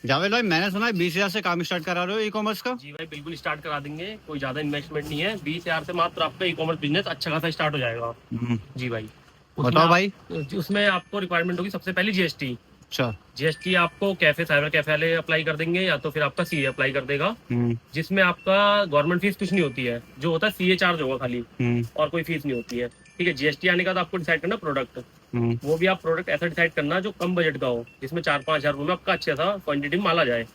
जावेद भाई, मैंने सुना है 20,000 से काम स्टार्ट करा रहे हो ई कॉमर्स का। जी भाई, बिल्कुल स्टार्ट करा देंगे। कोई ज्यादा इन्वेस्टमेंट नहीं है। 20,000 से मात्र आपका ई कॉमर्स बिजनेस अच्छा खासा स्टार्ट हो जाएगा। जी भाई। बताओ भाई। उसमें आपको रिक्वायरमेंट होगी सबसे पहले जीएसटी। अच्छा। जीएसटी आपको साइबर कैफे वाले अप्लाई कर देंगे, या तो फिर आपका सीए अप्लाई कर देगा। हम्म। जिसमें आपका गवर्नमेंट फीस कुछ नहीं होती है, जो होता है सीए चार्ज होगा खाली, और कोई फीस नहीं होती है। ठीक है। जीएसटी आने का तो आपको डिसाइड करना प्रोडक्ट। वो भी आप प्रोडक्ट ऐसा डिसाइड करना जो कम बजट का हो, जिसमें 4-5 हजार रुपये में आपका अच्छा सा क्वांटिटी में माल आ जाए।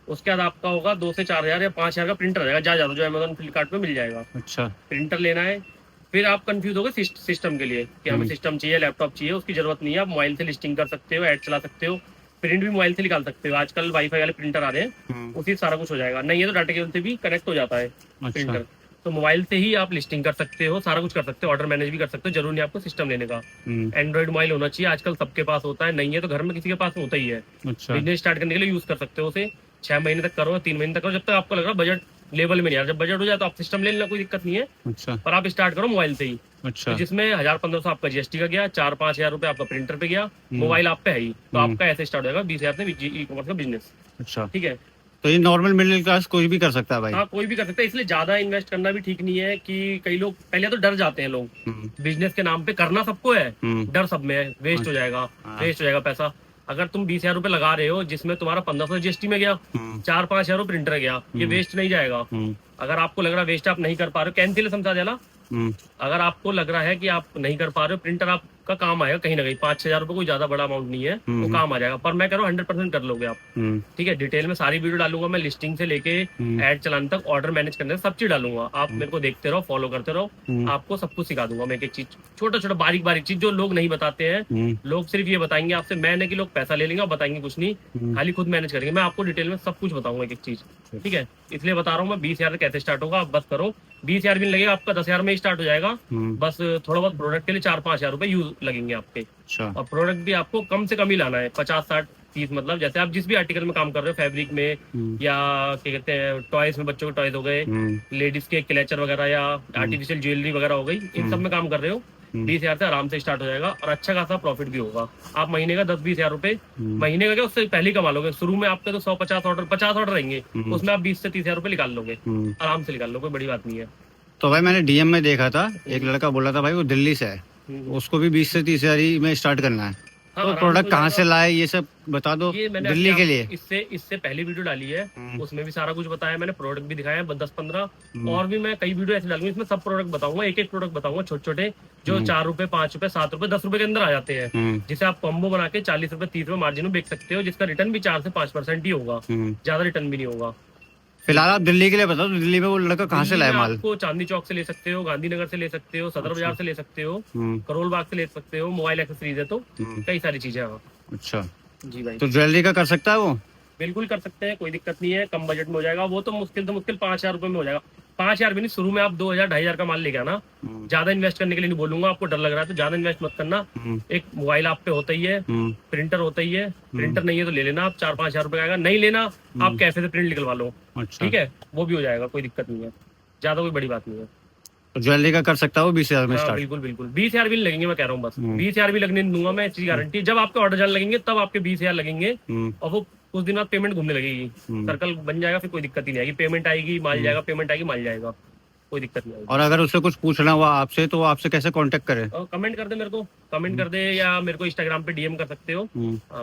उसके बाद आपका होगा 2 से 4 हजार या 5 हजार का प्रिंटर आ जाएगा, ज्यादा जो अमेजोन फ्लिपकार्ट पे मिल जाएगा। अच्छा। प्रिंटर लेना है। फिर आप कंफ्यूज हो गए सिस्टम के लिए कि हमें सिस्टम चाहिए, लैपटॉप चाहिए। उसकी जरूरत नहीं है, आप मोबाइल से लिस्टिंग कर सकते हो, ऐड चला सकते हो, प्रिंट भी मोबाइल से निकाल सकते हो। आजकल वाईफाई वाले प्रिंटर आ रहे हैं, उसी से सारा कुछ हो जाएगा। नहीं है तो डाटा केबल से भी कनेक्ट हो जाता है प्रिंटर। तो मोबाइल से ही आप लिस्टिंग कर सकते हो, सारा कुछ कर सकते हो, ऑर्डर मैनेज भी कर सकते हो। जरूरी नहीं आपको सिस्टम लेने का। एंड्रॉइड मोबाइल होना चाहिए, आजकल सबके पास होता है। नहीं है तो घर में किसी के पास होता ही है। बिजनेस स्टार्ट करने के लिए यूज कर सकते हो उसे। 6 महीने तक करो, 3 महीने तक करो, जब तक आपको लग रहा है बजट लेवल में नहीं आ रहा। जब बजट हो जाए तो आप सिस्टम ले लेना, कोई दिक्कत नहीं है। अच्छा। पर आप स्टार्ट करो मोबाइल से ही। अच्छा। तो जिसमें 1,000-1,500 आपका जीएसटी का गया, 4-5 हजार रुपए आपका प्रिंटर पे गया, मोबाइल आप पे है ही, तो आपका ऐसे स्टार्ट हो जाएगा 20,000 से ई कॉमर्स का बिजनेस। अच्छा। ठीक है। तो ये नॉर्मल मिडिल क्लास कोई भी कर सकता है भाई। हाँ, कोई भी कर सकता है। इसलिए ज्यादा इन्वेस्ट करना भी ठीक नहीं है कि कई लोग पहले तो डर जाते हैं। लोग बिजनेस के नाम पे करना सबको है, डर सब में है, वेस्ट हो जाएगा, वेस्ट हो जाएगा पैसा। अगर तुम 20,000 रुपए लगा रहे हो, जिसमें तुम्हारा 1,500 जीएसटी में गया, 4-5 हजार प्रिंटर गया, ये वेस्ट नहीं जाएगा। अगर आपको लग रहा है वेस्ट आप नहीं कर पा रहे हो, कैंसिल समझा देना। अगर आपको लग रहा है कि आप नहीं कर पा रहे हो, प्रिंटर आपका काम आएगा कहीं ना कहीं। 5-6 हजार रुपए कोई ज्यादा बड़ा अमाउंट नहीं है, वो काम आ जाएगा। पर मैं कह रहा हूँ 100% कर लोगे आप। ठीक है। डिटेल में सारी वीडियो डालूंगा मैं, लिस्टिंग से लेके एड चलाने तक, ऑर्डर मैनेज करने तक, सब चीज डालूंगा। आप मेरे को देखते रहो, फॉलो करते रहो, आपको सब कुछ सिखा दूंगा मैं। एक चीज, छोटा छोटा बारीक बारीक चीज जो लोग नहीं बताते हैं। लोग सिर्फ ये बताएंगे आपसे, मैंने कि लोग पैसा ले लेंगे, बताएंगे कुछ नहीं, खाली खुद मैनेज करेंगे। मैं आपको डिटेल में सब कुछ बताऊंगा, एक चीज। ठीक है। इसलिए बता रहा हूँ मैं, 20,000 से कैसे स्टार्ट होगा, आप बस करो। 20,000 भी नहीं लगेगा आपका, 10,000 में ही स्टार्ट हो जाएगा। बस थोड़ा बहुत प्रोडक्ट के लिए 4-5 हजार रुपए यूज लगेंगे आपके। और प्रोडक्ट भी आपको कम से कम ही लाना है, 50-60-30। मतलब जैसे आप जिस भी आर्टिकल में काम कर रहे हो, फैब्रिक में या क्या कहते हैं टॉयज में, बच्चों के टॉयज हो गए, लेडीज के क्लेचर वगैरह या आर्टिफिशियल ज्वेलरी वगैरह हो गई, इन सब में काम कर रहे हो, 20,000 से आराम से स्टार्ट हो जाएगा। और अच्छा खासा प्रॉफिट भी होगा। आप महीने का 10-20 हजार रुपए महीने का क्या, उससे पहले कमा लोगे। शुरू में आपके तो 100-50 ऑर्डर रहेंगे, उसमें आप 20 से 30 हजार रुपए निकाल लोगे, आराम से निकाल लो, कोई बड़ी बात नहीं है। तो भाई मैंने डीएम में देखा था, एक लड़का बोला था भाई वो दिल्ली से है, उसको भी 20 से 30 हजार ही में स्टार्ट करना है। हाँ, तो प्रोडक्ट कहाँ से लाए ये सब बता दो। ये मैंने दिल्ली के लिए इससे पहले वीडियो डाली है, उसमें भी सारा कुछ बताया मैंने, प्रोडक्ट भी दिखाया है 10-15। और भी मैं कई वीडियो ऐसे डालूंगा, इसमें सब प्रोडक्ट बताऊंगा, एक एक प्रोडक्ट बताऊंगा, छोटे छोटे जो 4 रुपए, 5 रुपए, 7 रुपए, 10 रुपए के अंदर आ जाते हैं, जिसे आप कॉम्बो बना के 40 रुपए, 30 रुपए मार्जिन में बेच सकते हो, जिसका रिटर्न भी 4 से 5% ही होगा, ज्यादा रिटर्न भी नहीं होगा। फिलहाल आप दिल्ली के लिए बताओ, तो दिल्ली में वो लड़का कहाँ से लाए माल। आपको चांदनी चौक से ले सकते हो, गांधीनगर से ले सकते हो, सदर बाजार से ले सकते हो, करोल बाग से ले सकते हो। मोबाइल एक्सेसरीज है तो कई सारी चीजें हैं। अच्छा। जी भाई। तो ज्वेलरी का कर सकता है वो। बिल्कुल कर सकते हैं, कोई दिक्कत नहीं है। कम बजट में हो जाएगा वो तो, मुश्किल 5 हजार रुपए में हो जाएगा। 5 हजार भी नहीं, शुरू में आप 2,000-2,500 का माल लेके आना। ज्यादा इन्वेस्ट करने के लिए नहीं बोलूंगा, आपको डर लग रहा है तो ज्यादा इन्वेस्ट मत करना। एक मोबाइल आप पे होता ही है, प्रिंटर होता ही है, प्रिंटर नहीं है तो ले लेना आप, 4-5 हजार रुपए आएगा। नहीं लेना, आप कैफे से प्रिंट निकलवा लो। ठीक है, वो भी हो जाएगा, कोई दिक्कत नहीं है, ज्यादा कोई बड़ी बात नहीं है। तो ज्वेलरी का कर सकता है वो 20 हजार में स्टार्ट। बिल्कुल बिल्कुल, 20 हजार भी नहीं लगेंगे, मैं कह रहा हूँ बस 20 हजार भी लगने दूंगा मैं, इसकी गारंटी। जब आपके ऑर्डर जाने लगेंगे तब आपके 20 हजार लगेंगे, और वो कुछ दिन बाद पेमेंट घूमने लगेगी, सर्कल बन जाएगा, फिर कोई दिक्कत ही नहीं आएगी। पेमेंट आएगी, माल जाएगा, पेमेंट आएगी, माल जाएगा, कोई दिक्कत नहीं आएगी। और अगर उससे कुछ पूछना हुआ आपसे, तो वो आपसे कैसे कांटेक्ट करे। कमेंट कर दे मेरे को, कमेंट कर दे, या मेरे को इंस्टाग्राम पे डीएम कर सकते हो।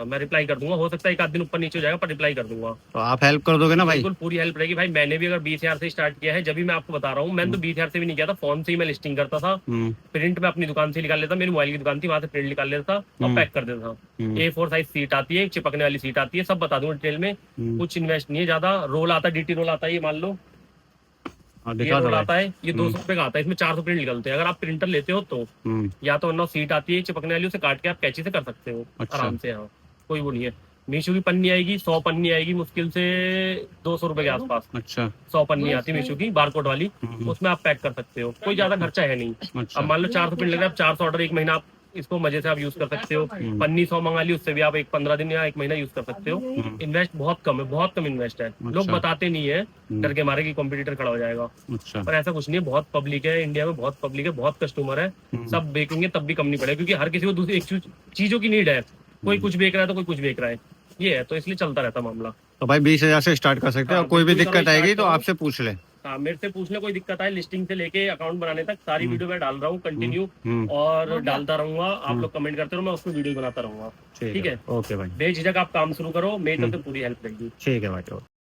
मैं रिप्लाई कर दूंगा। हो सकता है एक आध दिन ऊपर नीचे हो जाएगा, पर रिप्लाई कर दूंगा। तो आप हेल्प कर दोगे ना भाई। बिल्कुल, पूरी हेल्प रहेगी भाई। मैंने भी अगर 20 हजार से स्टार्ट किया है, जब भी मैं आपको बता रहा हूँ, मैंने तो 20 हजार से भी नहीं किया था, फोन से ही मैं लिस्टिंग करता था। प्रिंट में अपनी दुकान से निकाल लेता, मेरी मोबाइल की दुकान थी, वहां से प्रिंट निकाल लेता था और पैक कर देता था। A4 साइज सीट आती है, चिपकने वाली सीट आती है, सब बता दूंगा डिटेल में। कुछ इन्वेस्ट नहीं है ज्यादा। रोल आता है, DT रोल आता है, ये मान लो ये रोल आता है, ये 200 रुपए का आता है, इसमें 400 प्रिंट निकलते हैं। अगर आप प्रिंटर लेते हो तो या तो वरना सीट आती है चिपकने वाली, उसे काट के आप कैंची से कर सकते हो आराम से। हाँ, कोई वो नहीं है। मीशो की पन्नी आएगी, 100 पन्नी आएगी, मुश्किल से 200 रुपए के आसपास। अच्छा। 100 पन्नी आती है मीशो की, बारकोड वाली, उसमें आप पैक कर सकते हो, कोई ज्यादा खर्चा है नहीं। अब मान लो 400 प्रिंट लग रहा है, 400 ऑर्डर एक महीना आप इसको मजे से आप यूज कर सकते हो। पन्नी 100 मंगा ली, उससे भी आप 15 दिन या 1 महीना यूज कर सकते हो। इन्वेस्ट बहुत कम है, बहुत कम इन्वेस्ट है। लोग बताते नहीं है, डर के मारे कि कॉम्पिटिटर खड़ा हो जाएगा। अच्छा। पर ऐसा कुछ नहीं है, बहुत पब्लिक है इंडिया में, बहुत पब्लिक है, बहुत कस्टमर है। सब बेचेंगे तब भी कम नहीं पड़ेगा, क्योंकि हर किसी को दूसरी एक चीजों की नीड है। कोई कुछ बेच रहा है तो कोई कुछ बेच रहा है। ये है, तो इसलिए चलता रहता मामला। तो भाई 20,000 से स्टार्ट कर सकते हैं, हाँ, और कोई भी बिल्कुल करो, दिक्कत आएगी स्टार्ट तो करो। आपसे पूछ ले। हाँ, मेरे से पूछने कोई दिक्कत आए, लिस्टिंग से लेके अकाउंट बनाने तक सारी वीडियो मैं डाल रहा हूँ कंटिन्यू, और डालता रहूंगा। आप लोग कमेंट करते रहो, मैं उसमें वीडियो बनाता रहूंगा। ठीक है, ओके भाई, बेझिझक आप काम शुरू करो, मेरी तरफ से पूरी हेल्प रहेगी। ठीक है भाई।